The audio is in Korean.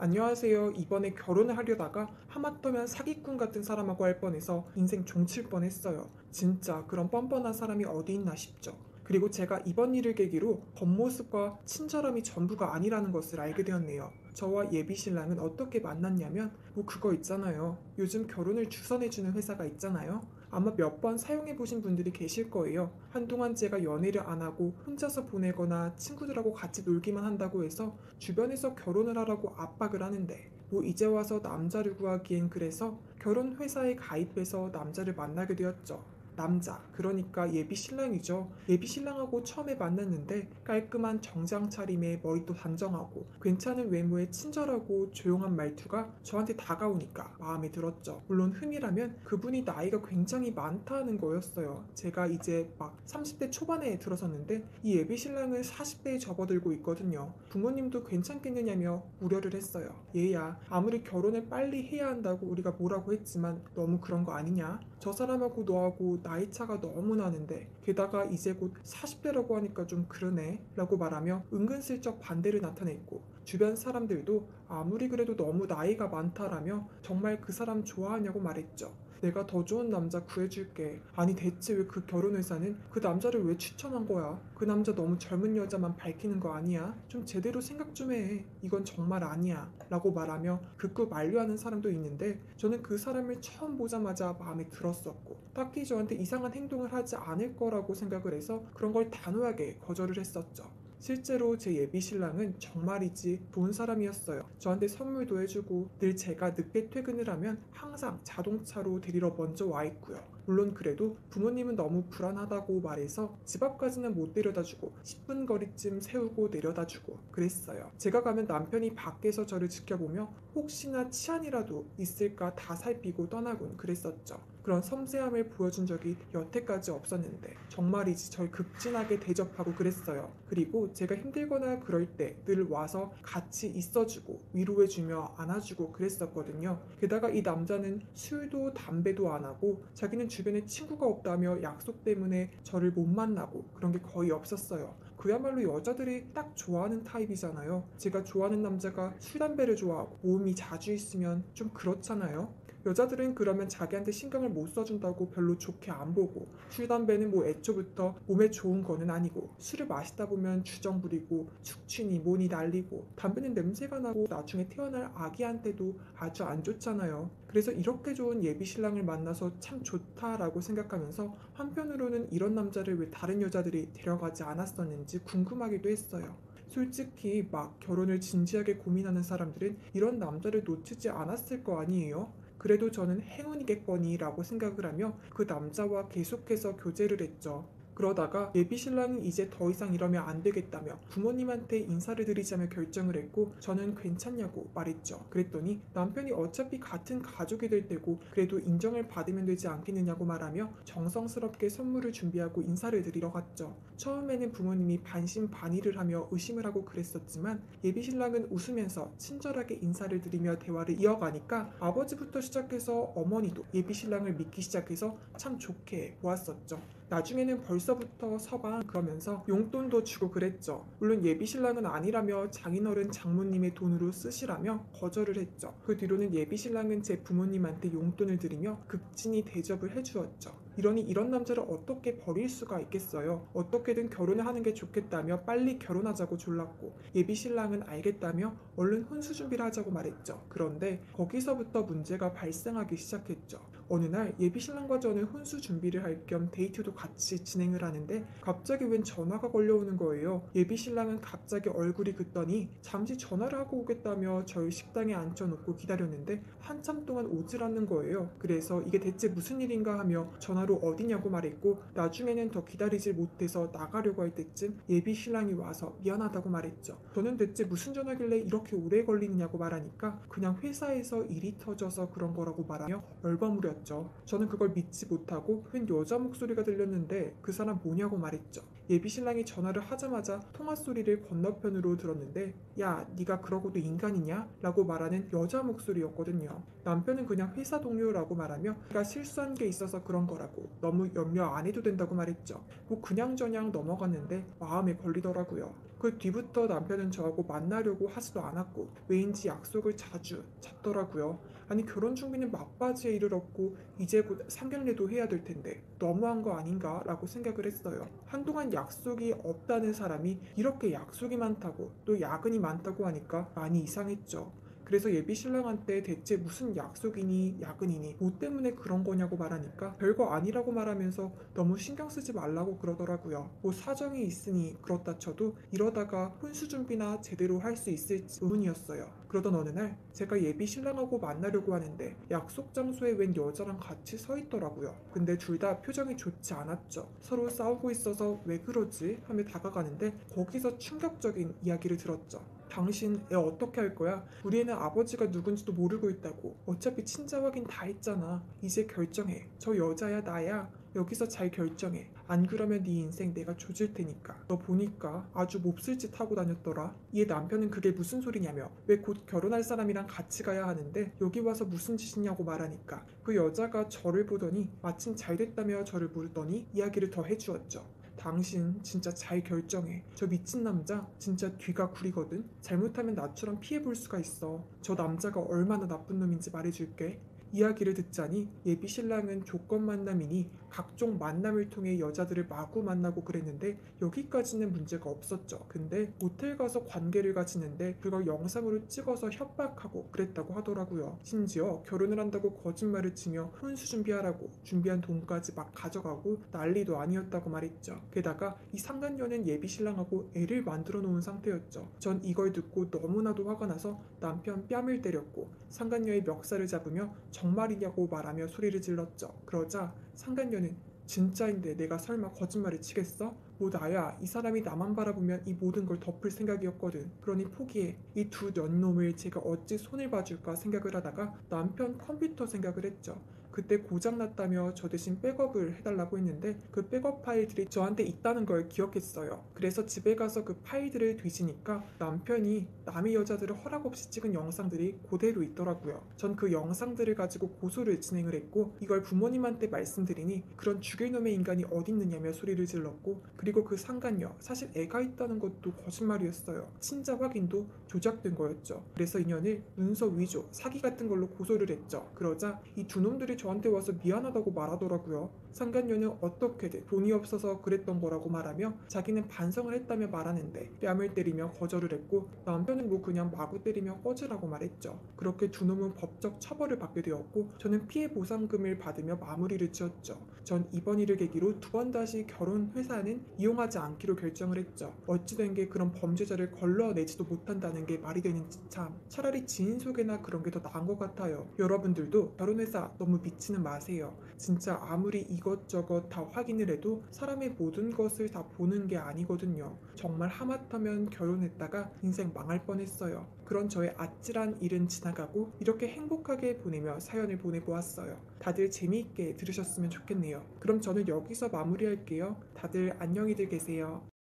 안녕하세요. 이번에 결혼을 하려다가 하마터면 사기꾼 같은 사람하고 할 뻔해서 인생 종칠 뻔했어요. 진짜 그런 뻔뻔한 사람이 어디 있나 싶죠. 그리고 제가 이번 일을 계기로 겉모습과 친절함이 전부가 아니라는 것을 알게 되었네요. 저와 예비 신랑은 어떻게 만났냐면 그거 있잖아요. 요즘 결혼을 주선해주는 회사가 있잖아요. 아마 몇 번 사용해보신 분들이 계실 거예요. 한동안 제가 연애를 안 하고 혼자서 보내거나 친구들하고 같이 놀기만 한다고 해서 주변에서 결혼을 하라고 압박을 하는데 이제 와서 남자를 구하기엔 그래서 결혼 회사에 가입해서 남자를 만나게 되었죠. 남자, 그러니까 예비 신랑이죠. 예비 신랑하고 처음에 만났는데 깔끔한 정장 차림에 머리도 단정하고 괜찮은 외모에 친절하고 조용한 말투가 저한테 다가오니까 마음에 들었죠. 물론 흠이라면 그분이 나이가 굉장히 많다는 거였어요. 제가 이제 막 30대 초반에 들어섰는데 이 예비 신랑은 40대에 접어들고 있거든요. 부모님도 괜찮겠느냐며 우려를 했어요. 얘야, 아무리 결혼을 빨리 해야 한다고 우리가 뭐라고 했지만 너무 그런 거 아니냐? 저 사람하고 너하고 나이 차가 너무 나는데 게다가 이제 곧 40대라고 하니까 좀 그러네 라고 말하며 은근슬쩍 반대를 나타냈고 주변 사람들도 아무리 그래도 너무 나이가 많다라며 정말 그 사람 좋아하냐고 말했죠. 내가 더 좋은 남자 구해줄게. 아니 대체 왜 그 결혼회사는 그 남자를 왜 추천한 거야? 그 남자 너무 젊은 여자만 밝히는 거 아니야? 좀 제대로 생각 좀 해. 이건 정말 아니야. 라고 말하며 극구 만류하는 사람도 있는데 저는 그 사람을 처음 보자마자 마음에 들었었고 딱히 저한테 이상한 행동을 하지 않을 거라고 생각을 해서 그런 걸 단호하게 거절을 했었죠. 실제로 제 예비 신랑은 정말이지 좋은 사람이었어요. 저한테 선물도 해주고 늘 제가 늦게 퇴근을 하면 항상 자동차로 데리러 먼저 와 있고요. 물론 그래도 부모님은 너무 불안하다고 말해서 집 앞까지는 못 데려다주고 10분 거리쯤 세우고 내려다주고 그랬어요. 제가 가면 남편이 밖에서 저를 지켜보며 혹시나 치안이라도 있을까 다 살피고 떠나곤 그랬었죠. 그런 섬세함을 보여준 적이 여태까지 없었는데 정말이지 절 극진하게 대접하고 그랬어요. 그리고 제가 힘들거나 그럴 때 늘 와서 같이 있어주고 위로해주며 안아주고 그랬었거든요. 게다가 이 남자는 술도 담배도 안 하고 자기는 주변에 친구가 없다며 약속 때문에 저를 못 만나고 그런 게 거의 없었어요. 그야말로 여자들이 딱 좋아하는 타입이잖아요. 제가 좋아하는 남자가 술, 담배를 좋아하고 모험이 자주 있으면 좀 그렇잖아요. 여자들은 그러면 자기한테 신경을 못 써준다고 별로 좋게 안 보고 술, 담배는 애초부터 몸에 좋은 거는 아니고 술을 마시다 보면 주정 부리고 숙취니 뭐니 날리고 담배는 냄새가 나고 나중에 태어날 아기한테도 아주 안 좋잖아요. 그래서 이렇게 좋은 예비 신랑을 만나서 참 좋다라고 생각하면서 한편으로는 이런 남자를 왜 다른 여자들이 데려가지 않았었는지 궁금하기도 했어요. 솔직히 막 결혼을 진지하게 고민하는 사람들은 이런 남자를 놓치지 않았을 거 아니에요? 그래도 저는 행운이겠거니라고 생각을 하며 그 남자와 계속해서 교제를 했죠. 그러다가 예비 신랑은 이제 더 이상 이러면 안 되겠다며 부모님한테 인사를 드리자며 결정을 했고 저는 괜찮냐고 말했죠. 그랬더니 남편이 어차피 같은 가족이 될 테고 그래도 인정을 받으면 되지 않겠느냐고 말하며 정성스럽게 선물을 준비하고 인사를 드리러 갔죠. 처음에는 부모님이 반신반의를 하며 의심을 하고 그랬었지만 예비 신랑은 웃으면서 친절하게 인사를 드리며 대화를 이어가니까 아버지부터 시작해서 어머니도 예비 신랑을 믿기 시작해서 참 좋게 보았었죠. 나중에는 벌써부터 서방 그러면서 용돈도 주고 그랬죠. 물론 예비 신랑은 아니라며 장인어른 장모님의 돈으로 쓰시라며 거절을 했죠. 그 뒤로는 예비 신랑은 제 부모님한테 용돈을 드리며 극진히 대접을 해주었죠. 이러니 이런 남자를 어떻게 버릴 수가 있겠어요. 어떻게든 결혼을 하는 게 좋겠다며 빨리 결혼하자고 졸랐고 예비 신랑은 알겠다며 얼른 혼수 준비를 하자고 말했죠. 그런데 거기서부터 문제가 발생하기 시작했죠. 어느 날 예비 신랑과 저는 혼수 준비를 할 겸 데이트도 같이 진행을 하는데 갑자기 웬 전화가 걸려오는 거예요. 예비 신랑은 갑자기 얼굴이 굳더니 잠시 전화를 하고 오겠다며 저희 식당에 앉혀놓고 기다렸는데 한참 동안 오질 않는 거예요. 그래서 이게 대체 무슨 일인가 하며 전화로 어디냐고 말했고 나중에는 더 기다리질 못해서 나가려고 할 때쯤 예비 신랑이 와서 미안하다고 말했죠. 저는 대체 무슨 전화길래 이렇게 오래 걸리느냐고 말하니까 그냥 회사에서 일이 터져서 그런 거라고 말하며 얼버무렸죠. 저는 그걸 믿지 못하고 웬 여자 목소리가 들렸는데 그 사람 뭐냐고 말했죠. 예비 신랑이 전화를 하자마자 통화 소리를 건너편으로 들었는데 야 네가 그러고도 인간이냐? 라고 말하는 여자 목소리였거든요. 남편은 그냥 회사 동료라고 말하며 내가 실수한 게 있어서 그런 거라고 너무 염려 안 해도 된다고 말했죠. 그냥저냥 넘어갔는데 마음에 걸리더라고요. 그 뒤부터 남편은 저하고 만나려고 하지도 않았고 왜인지 약속을 자주 잡더라고요. 아니 결혼 준비는 막바지에 이르렀고 이제 곧 상견례도 해야 될 텐데 너무한 거 아닌가 라고 생각을 했어요. 한동안 약속이 없다는 사람이 이렇게 약속이 많다고 또 야근이 많다고 하니까 많이 이상했죠. 그래서 예비 신랑한테 대체 무슨 약속이니 야근이니 뭐 때문에 그런 거냐고 말하니까 별거 아니라고 말하면서 너무 신경 쓰지 말라고 그러더라고요. 뭐 사정이 있으니 그렇다 쳐도 이러다가 혼수 준비나 제대로 할 수 있을지 의문이었어요. 그러던 어느 날 제가 예비 신랑하고 만나려고 하는데 약속 장소에 웬 여자랑 같이 서 있더라고요. 근데 둘 다 표정이 좋지 않았죠. 서로 싸우고 있어서 왜 그러지 하며 다가가는데 거기서 충격적인 이야기를 들었죠. 당신 애 어떻게 할 거야? 우리 애는 아버지가 누군지도 모르고 있다고. 어차피 친자 확인 다 했잖아. 이제 결정해. 저 여자야 나야? 여기서 잘 결정해. 안 그러면 네 인생 내가 조질 테니까. 너 보니까 아주 몹쓸 짓 하고 다녔더라. 이에 남편은 그게 무슨 소리냐며 왜 곧 결혼할 사람이랑 같이 가야 하는데 여기 와서 무슨 짓이냐고 말하니까 그 여자가 저를 보더니 마침 잘 됐다며 저를 물더니 이야기를 더 해주었죠. 당신 진짜 잘 결정해. 저 미친 남자 진짜 뒤가 구리거든. 잘못하면 나처럼 피해볼 수가 있어. 저 남자가 얼마나 나쁜 놈인지 말해줄게. 이야기를 듣자니 예비 신랑은 조건 만남이니 각종 만남을 통해 여자들을 마구 만나고 그랬는데 여기까지는 문제가 없었죠. 근데 모텔 가서 관계를 가지는데 그걸 영상으로 찍어서 협박하고 그랬다고 하더라고요. 심지어 결혼을 한다고 거짓말을 치며 혼수 준비하라고 준비한 돈까지 막 가져가고 난리도 아니었다고 말했죠. 게다가 이 상간녀는 예비 신랑하고 애를 만들어 놓은 상태였죠. 전 이걸 듣고 너무나도 화가 나서 남편 뺨을 때렸고 상간녀의 멱살을 잡으며 정말이냐고 말하며 소리를 질렀죠. 그러자 상간녀는 진짜인데 내가 설마 거짓말을 치겠어? 뭐 나야 이 사람이 나만 바라보면 이 모든 걸 덮을 생각이었거든. 그러니 포기해. 이 두 년놈을 제가 어찌 손을 봐줄까 생각을 하다가 남편 컴퓨터 생각을 했죠. 그때 고장났다며 저 대신 백업을 해달라고 했는데 그 백업 파일들이 저한테 있다는 걸 기억했어요. 그래서 집에 가서 그 파일들을 뒤지니까 남편이 남의 여자들을 허락 없이 찍은 영상들이 그대로 있더라고요. 전 그 영상들을 가지고 고소를 진행을 했고 이걸 부모님한테 말씀드리니 그런 죽일 놈의 인간이 어딨느냐며 소리를 질렀고 그리고 그 상간녀 사실 애가 있다는 것도 거짓말이었어요. 친자 확인도 조작된 거였죠. 그래서 인연을 문서 위조, 사기 같은 걸로 고소를 했죠. 그러자 이 두 놈들이 저한테 와서 미안하다고 말하더라고요. 상간녀는 어떻게든 돈이 없어서 그랬던 거라고 말하며 자기는 반성을 했다며 말하는데 뺨을 때리며 거절을 했고 남편은 뭐 그냥 마구 때리며 꺼지라고 말했죠. 그렇게 두 놈은 법적 처벌을 받게 되었고 저는 피해 보상금을 받으며 마무리를 지었죠. 전 이번 일을 계기로 두 번 다시 결혼 회사는 이용하지 않기로 결정을 했죠. 어찌된 게 그런 범죄자를 걸러내지도 못한다는 게 말이 되는지 참 차라리 지인 소개나 그런 게 더 나은 것 같아요. 여러분들도 결혼회사 너무 미치는 마세요. 진짜 아무리 이것저것 다 확인을 해도 사람의 모든 것을 다 보는 게 아니거든요. 정말 하마터면 결혼했다가 인생 망할 뻔했어요. 그런 저의 아찔한 일은 지나가고 이렇게 행복하게 보내며 사연을 보내보았어요. 다들 재미있게 들으셨으면 좋겠네요. 그럼 저는 여기서 마무리할게요. 다들 안녕히들 계세요.